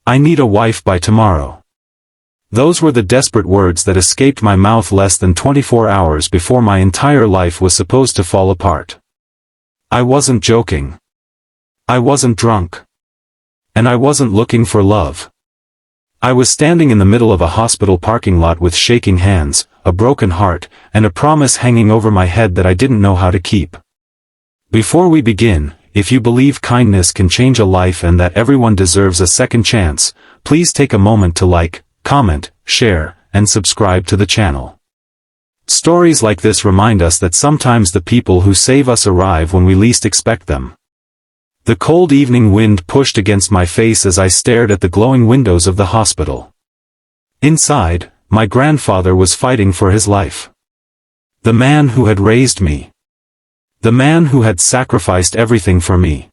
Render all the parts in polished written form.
I need a wife by tomorrow. Those were the desperate words that escaped my mouth less than 24 hours before my entire life was supposed to fall apart. I wasn't joking. I wasn't drunk. And I wasn't looking for love. I was standing in the middle of a hospital parking lot with shaking hands, a broken heart, and a promise hanging over my head that I didn't know how to keep. Before we begin, if you believe kindness can change a life and that everyone deserves a second chance, please take a moment to like, comment, share, and subscribe to the channel. Stories like this remind us that sometimes the people who save us arrive when we least expect them. The cold evening wind pushed against my face as I stared at the glowing windows of the hospital. Inside, my grandfather was fighting for his life. The man who had raised me. The man who had sacrificed everything for me.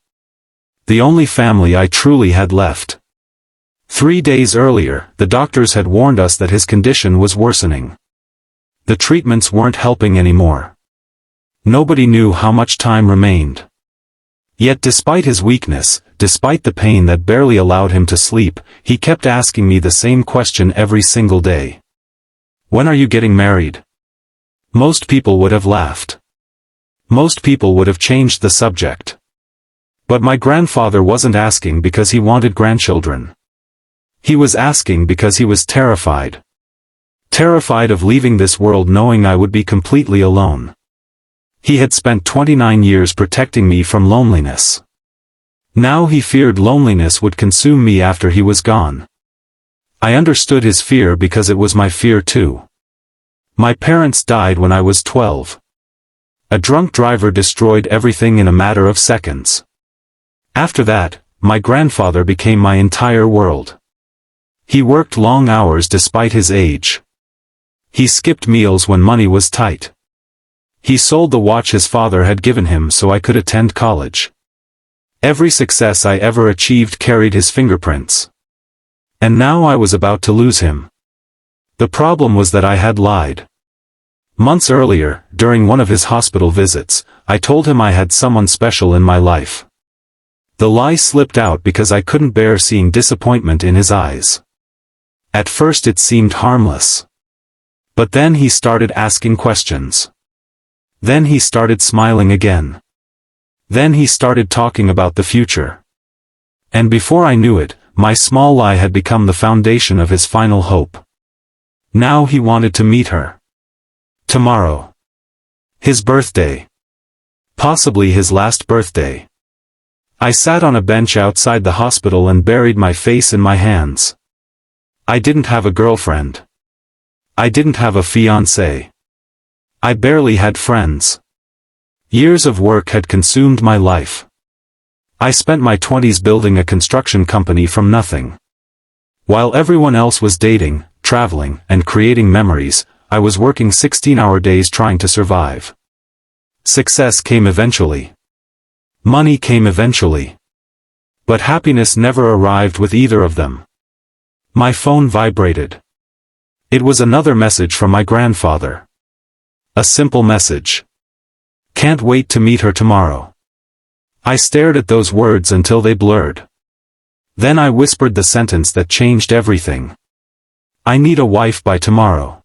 The only family I truly had left. 3 days earlier, the doctors had warned us that his condition was worsening. The treatments weren't helping anymore. Nobody knew how much time remained. Yet despite his weakness, despite the pain that barely allowed him to sleep, he kept asking me the same question every single day. When are you getting married? Most people would have laughed. Most people would have changed the subject. But my grandfather wasn't asking because he wanted grandchildren. He was asking because he was terrified. Terrified of leaving this world knowing I would be completely alone. He had spent 29 years protecting me from loneliness. Now he feared loneliness would consume me after he was gone. I understood his fear because it was my fear too. My parents died when I was 12. A drunk driver destroyed everything in a matter of seconds. After that, my grandfather became my entire world. He worked long hours despite his age. He skipped meals when money was tight. He sold the watch his father had given him so I could attend college. Every success I ever achieved carried his fingerprints. And now I was about to lose him. The problem was that I had lied. Months earlier, during one of his hospital visits, I told him I had someone special in my life. The lie slipped out because I couldn't bear seeing disappointment in his eyes. At first it seemed harmless. But then he started asking questions. Then he started smiling again. Then he started talking about the future. And before I knew it, my small lie had become the foundation of his final hope. Now he wanted to meet her. Tomorrow. His birthday. Possibly his last birthday. I sat on a bench outside the hospital and buried my face in my hands. I didn't have a girlfriend. I didn't have a fiancé. I barely had friends. Years of work had consumed my life. I spent my 20s building a construction company from nothing. While everyone else was dating, traveling, and creating memories, I was working 16-hour days trying to survive. Success came eventually. Money came eventually. But happiness never arrived with either of them. My phone vibrated. It was another message from my grandfather. A simple message. Can't wait to meet her tomorrow. I stared at those words until they blurred. Then I whispered the sentence that changed everything. I need a wife by tomorrow.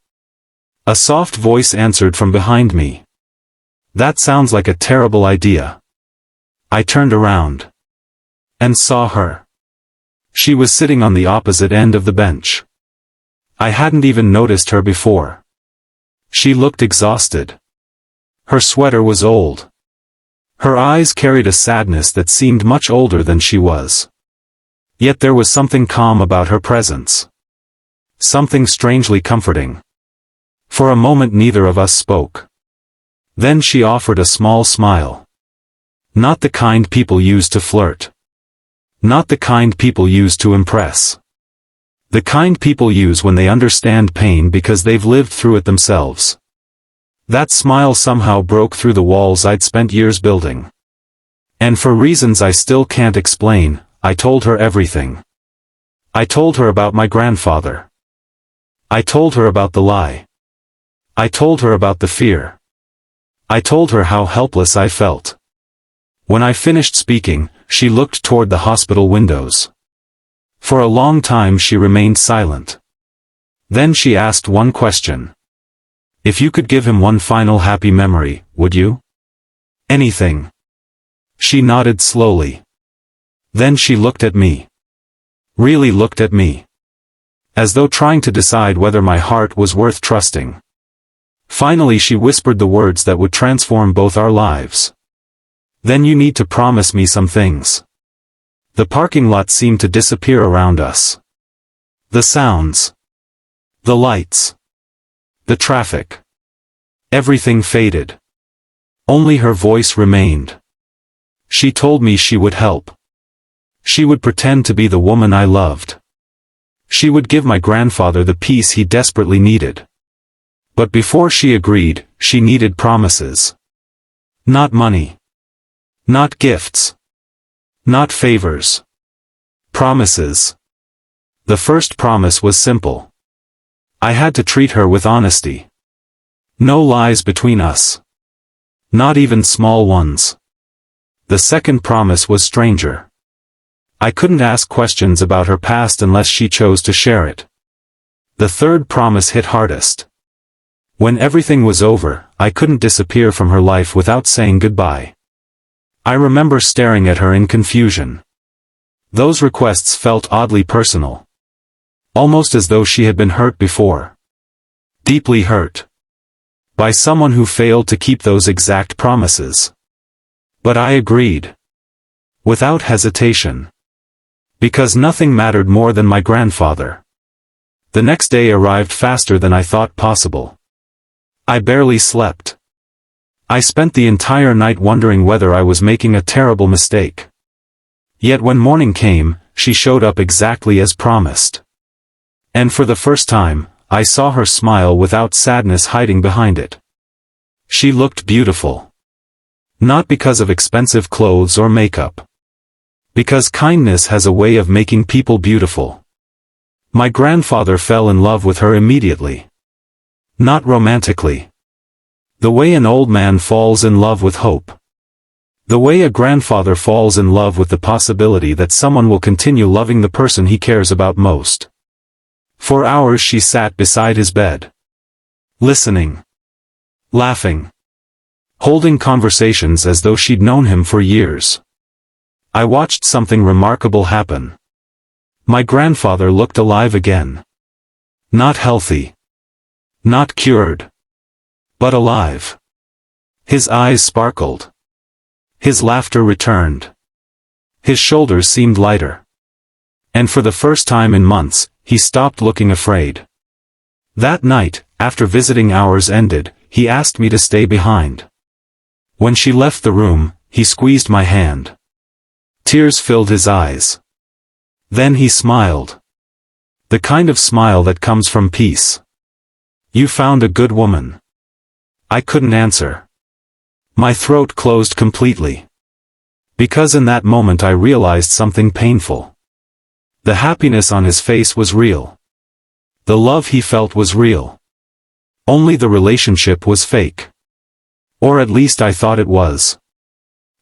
A soft voice answered from behind me. That sounds like a terrible idea. I turned around. And saw her. She was sitting on the opposite end of the bench. I hadn't even noticed her before. She looked exhausted. Her sweater was old. Her eyes carried a sadness that seemed much older than she was. Yet there was something calm about her presence. Something strangely comforting. For a moment neither of us spoke. Then she offered a small smile. Not the kind people use to flirt. Not the kind people use to impress. The kind people use when they understand pain because they've lived through it themselves. That smile somehow broke through the walls I'd spent years building. And for reasons I still can't explain, I told her everything. I told her about my grandfather. I told her about the lie. I told her about the fear. I told her how helpless I felt. When I finished speaking, she looked toward the hospital windows. For a long time she remained silent. Then she asked one question. If you could give him one final happy memory, would you? Anything. She nodded slowly. Then she looked at me. Really looked at me. As though trying to decide whether my heart was worth trusting. Finally she whispered the words that would transform both our lives. Then you need to promise me some things. The parking lot seemed to disappear around us. The sounds. The lights. The traffic. Everything faded. Only her voice remained. She told me she would help. She would pretend to be the woman I loved. She would give my grandfather the peace he desperately needed. But before she agreed, she needed promises. Not money. Not gifts. Not favors. Promises. The first promise was simple. I had to treat her with honesty. No lies between us. Not even small ones. The second promise was stranger. I couldn't ask questions about her past unless she chose to share it. The third promise hit hardest. When everything was over, I couldn't disappear from her life without saying goodbye. I remember staring at her in confusion. Those requests felt oddly personal. Almost as though she had been hurt before. Deeply hurt. By someone who failed to keep those exact promises. But I agreed. Without hesitation. Because nothing mattered more than my grandfather. The next day arrived faster than I thought possible. I barely slept. I spent the entire night wondering whether I was making a terrible mistake. Yet when morning came, she showed up exactly as promised. And for the first time, I saw her smile without sadness hiding behind it. She looked beautiful. Not because of expensive clothes or makeup. Because kindness has a way of making people beautiful. My grandfather fell in love with her immediately. Not romantically. The way an old man falls in love with hope. The way a grandfather falls in love with the possibility that someone will continue loving the person he cares about most. For hours she sat beside his bed. Listening. Laughing. Holding conversations as though she'd known him for years. I watched something remarkable happen. My grandfather looked alive again. Not healthy. Not cured. But alive. His eyes sparkled. His laughter returned. His shoulders seemed lighter. And for the first time in months, he stopped looking afraid. That night, after visiting hours ended, he asked me to stay behind. When she left the room, he squeezed my hand. Tears filled his eyes. Then he smiled. The kind of smile that comes from peace. You found a good woman. I couldn't answer. My throat closed completely. Because in that moment I realized something painful. The happiness on his face was real. The love he felt was real. Only the relationship was fake. Or at least I thought it was.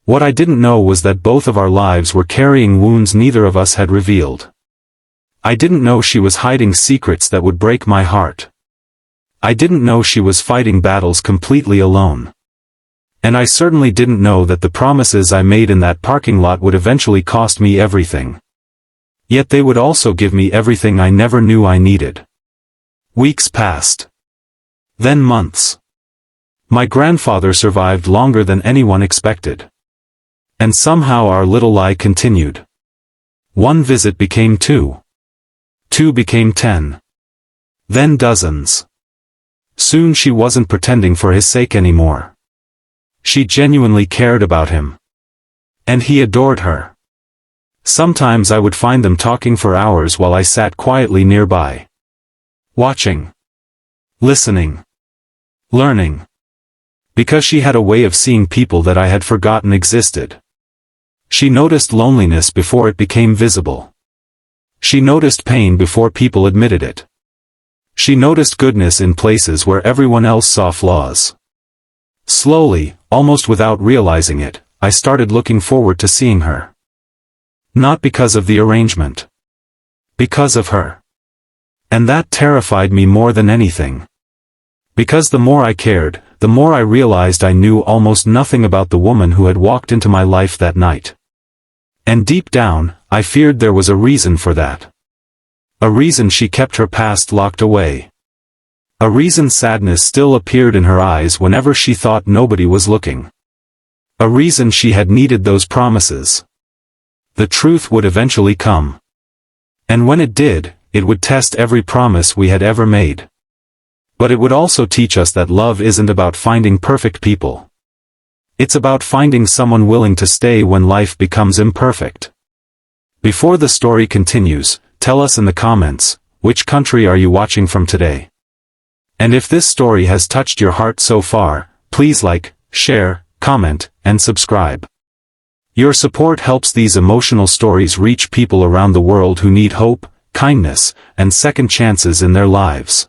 What I didn't know was that both of our lives were carrying wounds neither of us had revealed. I didn't know she was hiding secrets that would break my heart. I didn't know she was fighting battles completely alone. And I certainly didn't know that the promises I made in that parking lot would eventually cost me everything. Yet they would also give me everything I never knew I needed. Weeks passed. Then months. My grandfather survived longer than anyone expected. And somehow our little lie continued. One visit became 2. 2 became 10. Then dozens. Soon she wasn't pretending for his sake anymore. She genuinely cared about him. And he adored her. Sometimes I would find them talking for hours while I sat quietly nearby. Watching. Listening. Learning. Because she had a way of seeing people that I had forgotten existed. She noticed loneliness before it became visible. She noticed pain before people admitted it. She noticed goodness in places where everyone else saw flaws. Slowly, almost without realizing it, I started looking forward to seeing her. Not because of the arrangement. Because of her. And that terrified me more than anything. Because the more I cared, the more I realized I knew almost nothing about the woman who had walked into my life that night. And deep down, I feared there was a reason for that. A reason she kept her past locked away. A reason sadness still appeared in her eyes whenever she thought nobody was looking. A reason she had needed those promises. The truth would eventually come. And when it did, it would test every promise we had ever made. But it would also teach us that love isn't about finding perfect people. It's about finding someone willing to stay when life becomes imperfect. Before the story continues, tell us in the comments, which country are you watching from today? And if this story has touched your heart so far, please like, share, comment, and subscribe. Your support helps these emotional stories reach people around the world who need hope, kindness, and second chances in their lives.